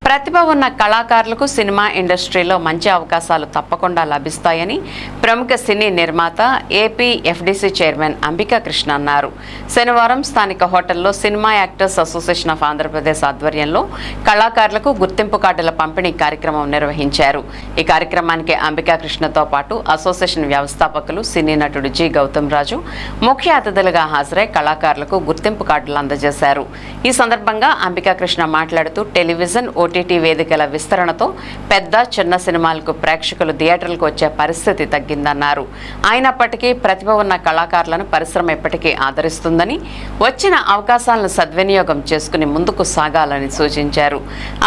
ప్రతిభ ఉన్న కళాకారులకు సినిమా ఇండస్ట్రీలో మంచి అవకాశాలు తప్పకుండా లభిస్తాయని ప్రముఖ సినీ నిర్మాత AP FDC chairman Ambika Krishna అన్నారు. శనివారం స్థానిక హోటల్లో cinema actors association of Andhra Pradesh ఆధ్వర్యంలో కళాకారులకు గుర్తింపు కార్డుల పంపిణీ కార్యక్రమం నిర్వహించారు. ఈ కార్యక్రమానికి అంబికా కృష్ణతో పాటు అసోసియేషన్ వ్యవస్థాపకులు సినీ నటుడు జి గౌతమ్ రాజు ముఖ్య అతిథులుగా హాజరై కళాకారులకు గుర్తింపు కార్డులు అందజేశారు. ఈ సందర్భంగా అంబికా కృష్ణ మాట్లాడుతూ టెలివిజన్ ఓటీటీ వేదికల విస్తరణతో పెద్ద చిన్న సినిమాలకు ప్రేక్షకులు థియేటర్లకు వచ్చే పరిస్థితి తగ్గిందన్నారు. అయినప్పటికీ ప్రతిభ ఉన్న కళాకారులను పరిశ్రమ ఎప్పటికీ ఆదరిస్తుందని, వచ్చిన అవకాశాలను సద్వినియోగం చేసుకుని ముందుకు సాగాలని సూచించారు.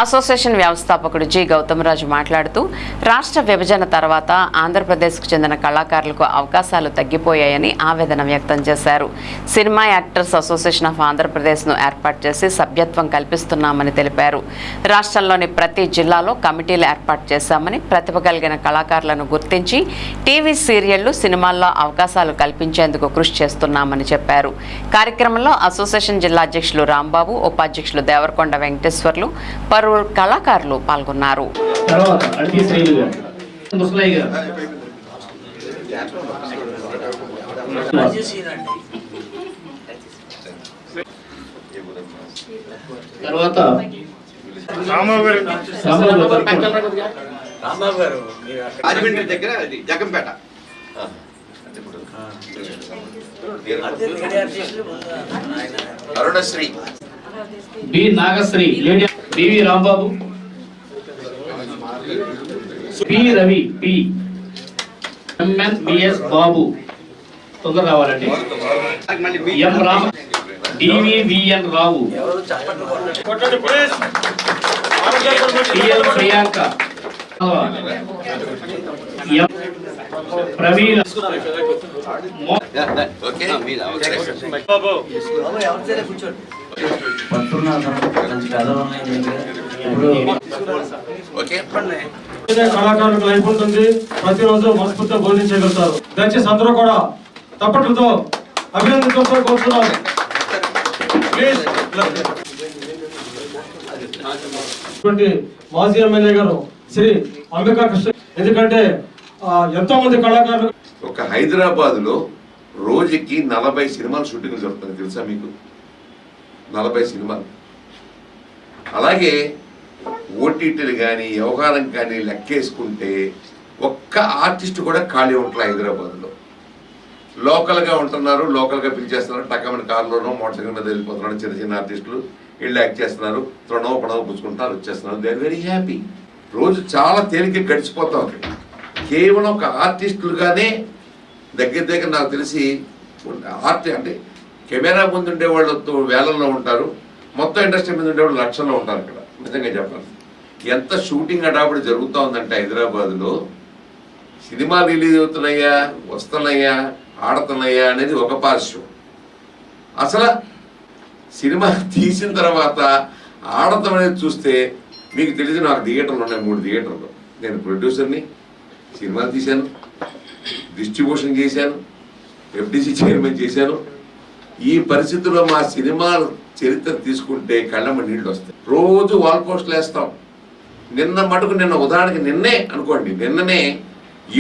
అసోసియేషన్ వ్యవస్థాపకుడు జి గౌతమ్ రాజు మాట్లాడుతూ రాష్ట్ర విభజన తర్వాత ఆంధ్రప్రదేశ్కు చెందిన కళాకారులకు అవకాశాలు తగ్గిపోయాయని ఆవేదన వ్యక్తం చేశారు. సినిమా యాక్టర్స్ అసోసియేషన్ ఆఫ్ ఆంధ్రప్రదేశ్ను ఏర్పాటు చేసి సభ్యత్వం కల్పిస్తున్నామని తెలిపారు. రాష్ట్రంలోని ప్రతి జిల్లాలో కమిటీలు ఏర్పాటు చేశామని, ప్రతిభ కలిగిన కళాకారులను గుర్తించి టీవీ సీరియళ్లు, సినిమాల్లో అవకాశాలు కల్పించేందుకు కృషి చేస్తున్నామని చెప్పారు. కార్యక్రమంలో అసోసియేషన్ జిల్లా అధ్యక్షులు రాంబాబు, ఉపాధ్యక్షులు దేవరకొండ వెంకటేశ్వర్లు, పలువురు కళాకారులు పాల్గొన్నారు. తర్వాత రాజమండ్రి దగ్గర Jaggampeta Arunasri, B Nagasri, BV Rambabu, P Ravi, P MN BS Babu తొందర రావాలండి. ఎం రామ, డివివిఎన్ రావు, ప్రియాంక, ప్రవీణ, కళాకారులకు లైఫ్ ఉంటుంది. ప్రతిరోజు మనస్ఫూర్తిగా బోధించగలుగుతారు. దయచేసి అందరూ కూడా తప్పట్లతో అభినందించడం కోరుతున్నాను. మాజీ ఎమ్మెల్యే గారు శ్రీ అంబికా కృష్ణ, ఎందుకంటే ఎంతో మంది కళాకారులు ఒక హైదరాబాద్ లో రోజుకి 40 సినిమాలు షూటింగ్ జరుగుతుంది, తెలుసా మీకు? 40 సినిమాలు. అలాగే ఓటీటీలు కానీ వ్యవహారం కానీ లెక్కేసుకుంటే ఒక్క ఆర్టిస్ట్ కూడా ఖాళీ ఉంటుంది హైదరాబాద్లో. లోకల్గా ఉంటున్నారు, లోకల్గా పిలిచేస్తున్నారు, టక్కమని కారులోనో మోటార్ సైకిల్ మీద వెళ్ళిపోతున్నారు. చిన్న చిన్న ఆర్టిస్టులు వీళ్ళు యాక్ట్ చేస్తున్నారు, తృణవ పడవ పుచ్చుకుంటున్నారు, వచ్చేస్తున్నారు. They are very happy. రోజు చాలా తేలిక గడిచిపోతా ఉంది. కేవలం ఒక ఆర్టిస్టులుగానే దగ్గర నాకు తెలిసి అంటే కెమెరా ముందు ఉండే వాళ్ళు వేలల్లో ఉంటారు, మొత్తం ఇండస్ట్రీ మీద ఉండేవాళ్ళు లక్షల్లో ఉంటారు. ఇక్కడ నిజంగా చెప్పాలి, ఎంత షూటింగ్ అడాపడి జరుగుతూ ఉందంటే హైదరాబాద్లో సినిమా రిలీజ్ అవుతున్నాయా, వస్తున్నాయా, ఆడుతున్నాయా అనేది ఒక పార్శ్వం. అసలు సినిమా తీసిన తర్వాత ఆడటం అనేది చూస్తే మీకు తెలిసి నాకు థియేటర్లు ఉన్నాయి, 3 థియేటర్లు. నేను ప్రొడ్యూసర్ని, సినిమాలు తీశాను, డిస్ట్రిబ్యూషన్ చేశాను, ఎఫ్డీసీ చైర్మన్ చేశాను. ఈ పరిస్థితుల్లో మా సినిమా చరిత్ర తీసుకుంటే కళ్ళమ్మ నీళ్ళు వస్తాయి. రోజు వాల్ పోస్టులు వేస్తాం. నిన్న ఉదాహరణకి నిన్నే అనుకోండి, నిన్ననే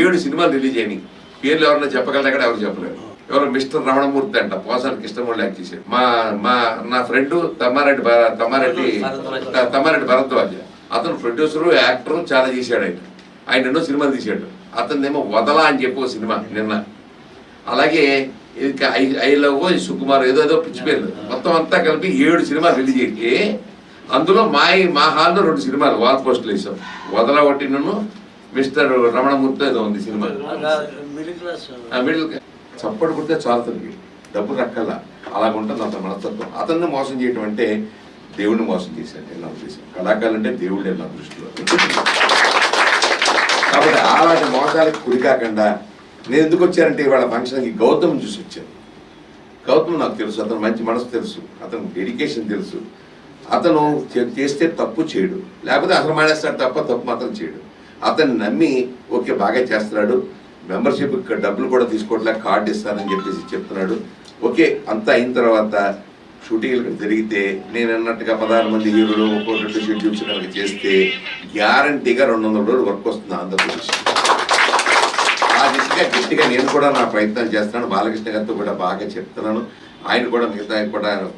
7 సినిమాలు రిలీజ్ అయినాయి. పేర్లు ఎవరన్నా చెప్పగలరా? అక్కడ ఎవరు చెప్పలేరు. ఎవరో మిస్టర్ రమణమూర్తి అంట, పోసానికి ఇష్టం యాక్ట్ చేశారు. నా ఫ్రెండ్ తమ్మారెడ్డి భరద్వాజ్, అతను ప్రొడ్యూసరు, యాక్టరు, చాలా చేశాడు. ఆయన ఎన్నో సినిమాలు తీశాడు. అతనిదేమో వదలా అని చెప్పి ఒక సినిమా నిన్న. అలాగే ఐ లవ్ సుకుమార్ ఏదో పిచ్చి పేర్లు, మొత్తం అంతా కలిపి 7 సినిమాలు రిలీజ్ అయితే అందులో మా హాల్లో 2 సినిమాలు వాల్ పోస్టులు వేసాం. వదలా ఒకటి, నన్ను మిస్టర్ రమణమూర్తి ఏదో ఉంది సినిమా. మిడిల్ చప్పటి పుడితే చాలుతుంది, డబ్బు రక్కల్లా. అలాగుంటుంది అంత మనస్తత్వం. అతన్ని మోసం చేయటం అంటే దేవుడిని మోసం చేశాను నేను నా ఉద్దేశం. కళాకారులు అంటే దేవుడే నా దృష్టిలో. కాబట్టి అలాంటి మోసాలకు గురి కాకుండా నేను ఎందుకు వచ్చానంటే ఇవాళ ఫంక్షన్కి గౌతమ్ చూసి వచ్చాను. గౌతమ్ నాకు తెలుసు, అతను మంచి మనసు తెలుసు, అతను డెడికేషన్ తెలుసు. అతను చేస్తే తప్పు చేయడు, లేకపోతే అసలు మానేస్తాడు తప్ప తప్పు మాత్రం చేయడు. అతన్ని నమ్మి ఓకే బాగా చేస్తున్నాడు, మెంబర్షిప్ డబ్బులు కూడా తీసుకోవట్లే, కార్డు ఇస్తానని చెప్పేసి చెప్తున్నాడు. ఓకే అంతా అయిన తర్వాత షూటింగ్లు జరిగితే నేను అన్నట్టుగా 16 మంది హీరోలు ఒక్కో 2 షెడ్యూల్స్ కనుక చేస్తే గ్యారంటీగా 200 రోజులు వర్క్ వస్తుంది ఆంధ్రప్రదేశ్. ఆ దిశగా గట్టిగా నేను కూడా నా ప్రయత్నాలు చేస్తున్నాను. బాలకృష్ణ గారితో కూడా బాగా చెప్తున్నాను. ఆయన కూడా మిగతా కూడా ఆయన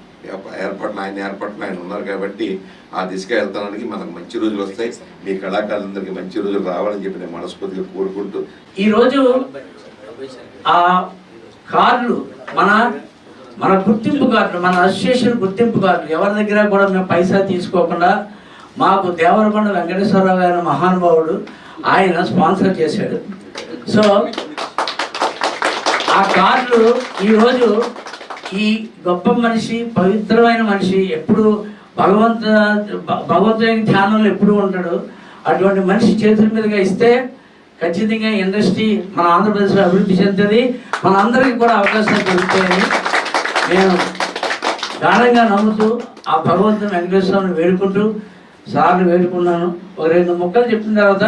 ఏర్పాట్లు ఆయన ఉన్నారు కాబట్టి ఆ దిశగా వెళ్తానికి మనకు మంచి రోజులు వస్తాయి. మీ కళాకారులందరికీ మంచి రోజులు రావాలని చెప్పి నేను మనస్ఫూర్తిగా కోరుకుంటూ ఈరోజు ఆ కార్డులు మన గుర్తింపు కార్డులు, మన అసోసియేషన్ గుర్తింపు కార్డులు ఎవరి దగ్గర కూడా మేము పైసా తీసుకోకుండా మాకు దేవరకొండ వెంకటేశ్వరరావు గారి మహానుభావుడు ఆయన స్పాన్సర్ చేశాడు. సో ఆ కార్డులు ఈరోజు ఈ గొప్ప మనిషి, పవిత్రమైన మనిషి, ఎప్పుడు భగవంతుని ధ్యానంలో ఎప్పుడు ఉంటాడు. అటువంటి మనిషి చేతుల మీదుగా ఇస్తే ఖచ్చితంగా ఇండస్ట్రీ మన ఆంధ్రప్రదేశ్లో అభివృద్ధి చెందుతుంది, మన అందరికీ కూడా అవకాశాలు దొరుకుతాయని నేను గాఢంగా నమ్ముతూ ఆ భగవంతుని వెంకటేశ్వరని వేడుకుంటూ సార్లు వేడుకున్నాను. ఒక 2 ముక్కలు చెప్పిన తర్వాత